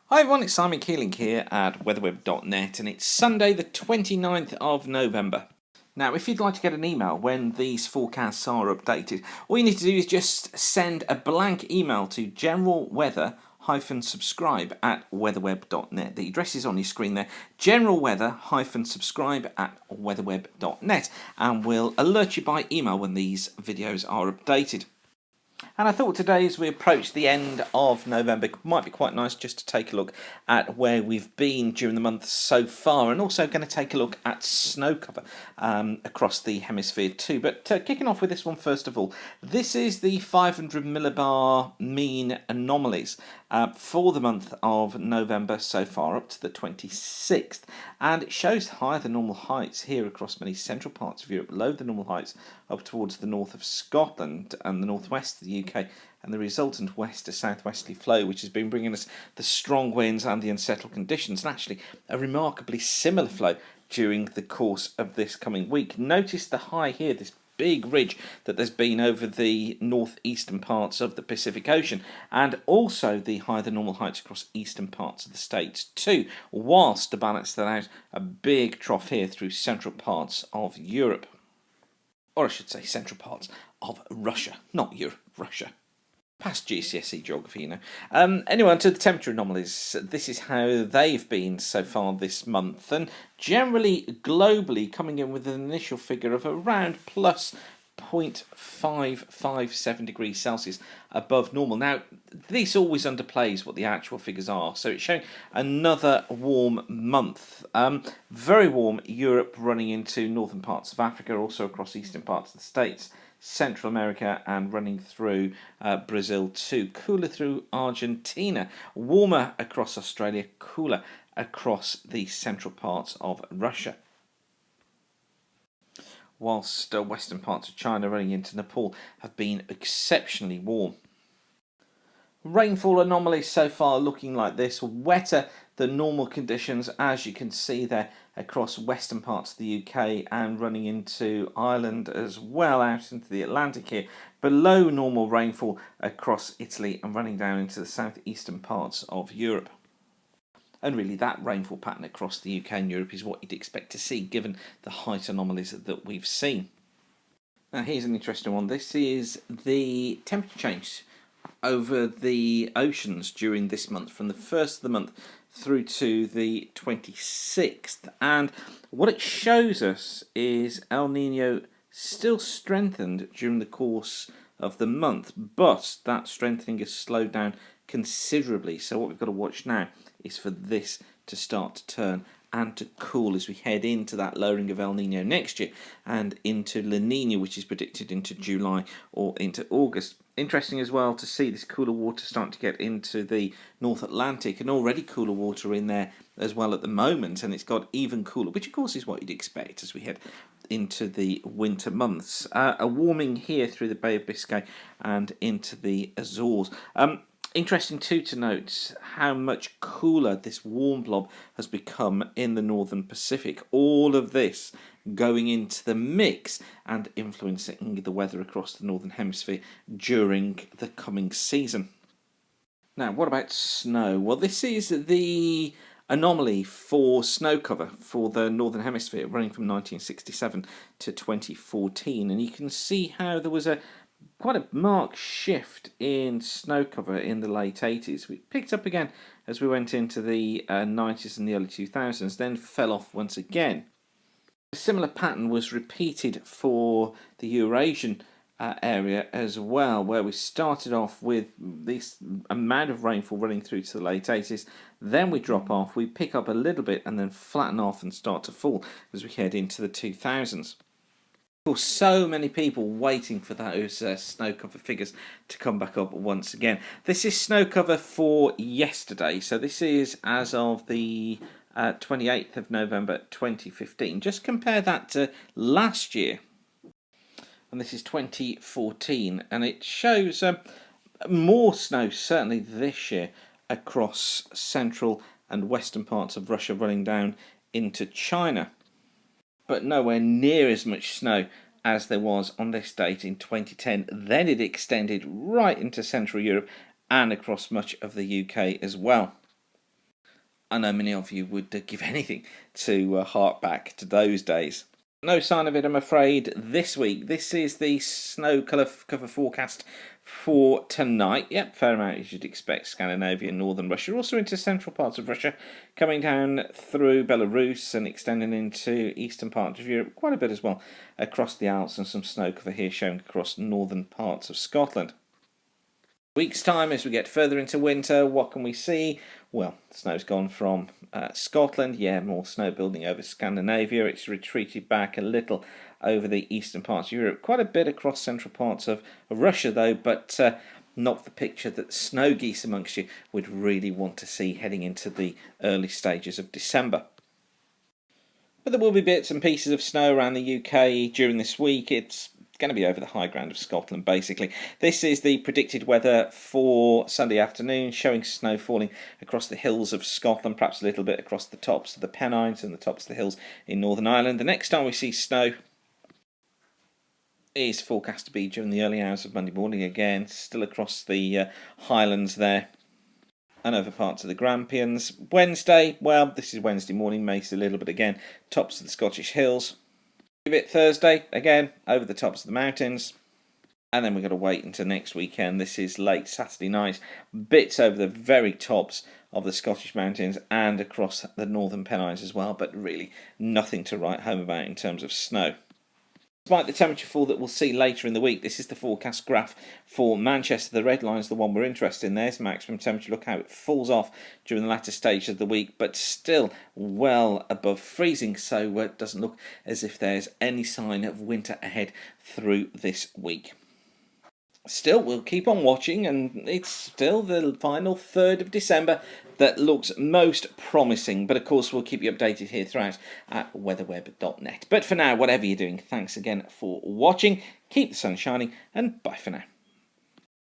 Hi everyone, it's Simon Keeling here at weatherweb.net and it's Sunday the 29th of November. Now if you'd like to get an email when these forecasts are updated, all you need to do is just send a blank email to generalweather-subscribe at weatherweb.net. The address is on your screen there, generalweather-subscribe at weatherweb.net, and we'll alert you by email when these videos are updated. And I thought today, as we approach the end of November, it might be quite nice just to take a look at where we've been during the month so far, and also going to take a look at snow cover across the hemisphere too. But kicking off with this one first of all, this is the 500 millibar mean anomalies for the month of November so far, up to the 26th, and it shows higher than normal heights here across many central parts of Europe, lower than normal heights up towards the north of Scotland and the northwest of the UK, and the resultant west to southwesterly flow, which has been bringing us the strong winds and the unsettled conditions, and actually a remarkably similar flow during the course of this coming week. Notice the high here, this big ridge that there's been over the northeastern parts of the Pacific Ocean, and also the higher than normal heights across eastern parts of the states too, whilst to balance that out, a big trough here through central parts of Europe. Or I should say central parts of Russia, not Europe, Russia. Past GCSE geography, you know. Anyway, on to the temperature anomalies. This is how they've been so far this month, and generally globally coming in with an initial figure of around plus 0.557 degrees Celsius above normal. Now, this always underplays what the actual figures are, so it's showing another warm month. Very warm Europe running into northern parts of Africa, also across eastern parts of the States, Central America, and running through Brazil too. Cooler through Argentina. Warmer across Australia, cooler across the central parts of Russia. Whilst western parts of China running into Nepal have been exceptionally warm. Rainfall anomalies so far looking like this, wetter than normal conditions, as you can see there across western parts of the UK and running into Ireland as well, out into the Atlantic here. Below normal rainfall across Italy and running down into the southeastern parts of Europe. And really that rainfall pattern across the UK and Europe is what you'd expect to see given the height anomalies that we've seen. Now here's an interesting one. This is the temperature change over the oceans during this month, from the 1st of the month through to the 26th. And what it shows us is El Nino still strengthened during the course of the month, but that strengthening has slowed down considerably. So what we've got to watch now is for this to start to turn and to cool as we head into that lowering of El Nino next year and into La Nina, which is predicted into July or into August. Interesting as well to see this cooler water starting to get into the North Atlantic, and already cooler water in there as well at the moment, and it's got even cooler, which of course is what you'd expect as we head into the winter months. A warming here through the Bay of Biscay and into the Azores. Interesting too to note how much cooler this warm blob has become in the northern Pacific. All of this going into the mix and influencing the weather across the northern hemisphere during the coming season. Now, what about snow? Well, this is the anomaly for snow cover for the northern hemisphere running from 1967 to 2014, and you can see how there was quite a marked shift in snow cover in the late 80s. We picked up again as we went into the 90s and the early 2000s, then fell off once again. A similar pattern was repeated for the Eurasian area as well, where we started off with this amount of rainfall running through to the late 80s, then we drop off, we pick up a little bit and then flatten off and start to fall as we head into the 2000s. So many people waiting for those snow cover figures to come back up once again. This is snow cover for yesterday, so this is as of the 28th of November 2015. Just compare that to last year, and this is 2014, and it shows more snow certainly this year across central and western parts of Russia running down into China, but nowhere near as much snow as there was on this date in 2010. Then it extended right into Central Europe and across much of the UK as well. I know many of you would give anything to hark back to those days. No sign of it, I'm afraid, this week. This is the snow cover forecast for tonight. Yep, fair amount as you'd expect. Scandinavia, northern Russia, also into central parts of Russia, coming down through Belarus and extending into eastern parts of Europe, quite a bit as well, across the Alps, and some snow cover here showing across northern parts of Scotland. Week's time, as we get further into winter, what can we see? Well, snow's gone from Scotland, more snow building over Scandinavia. It's retreated back a little over the eastern parts of Europe, quite a bit across central parts of Russia though, but not the picture that snow geese amongst you would really want to see heading into the early stages of December. But there will be bits and pieces of snow around the UK during this week. It's going to be over the high ground of Scotland, basically. This is the predicted weather for Sunday afternoon, showing snow falling across the hills of Scotland, perhaps a little bit across the tops of the Pennines and the tops of the hills in Northern Ireland. The next time we see snow is forecast to be during the early hours of Monday morning again, still across the Highlands there and over parts of the Grampians. Wednesday, well, this is Wednesday morning, may see a little bit again, tops of the Scottish hills. A bit Thursday, again, over the tops of the mountains. And then we've got to wait until next weekend. This is late Saturday night. Bits over the very tops of the Scottish mountains and across the northern Pennines as well. But really nothing to write home about in terms of snow. Despite the temperature fall that we'll see later in the week, this is the forecast graph for Manchester. The red line is the one we're interested in. There's maximum temperature. Look how it falls off during the latter stage of the week, but still well above freezing, so it doesn't look as if there's any sign of winter ahead through this week. Still, we'll keep on watching, and it's still the final 3rd of December that looks most promising. But of course, we'll keep you updated here throughout at weatherweb.net. But for now, whatever you're doing, thanks again for watching. Keep the sun shining, and bye for now.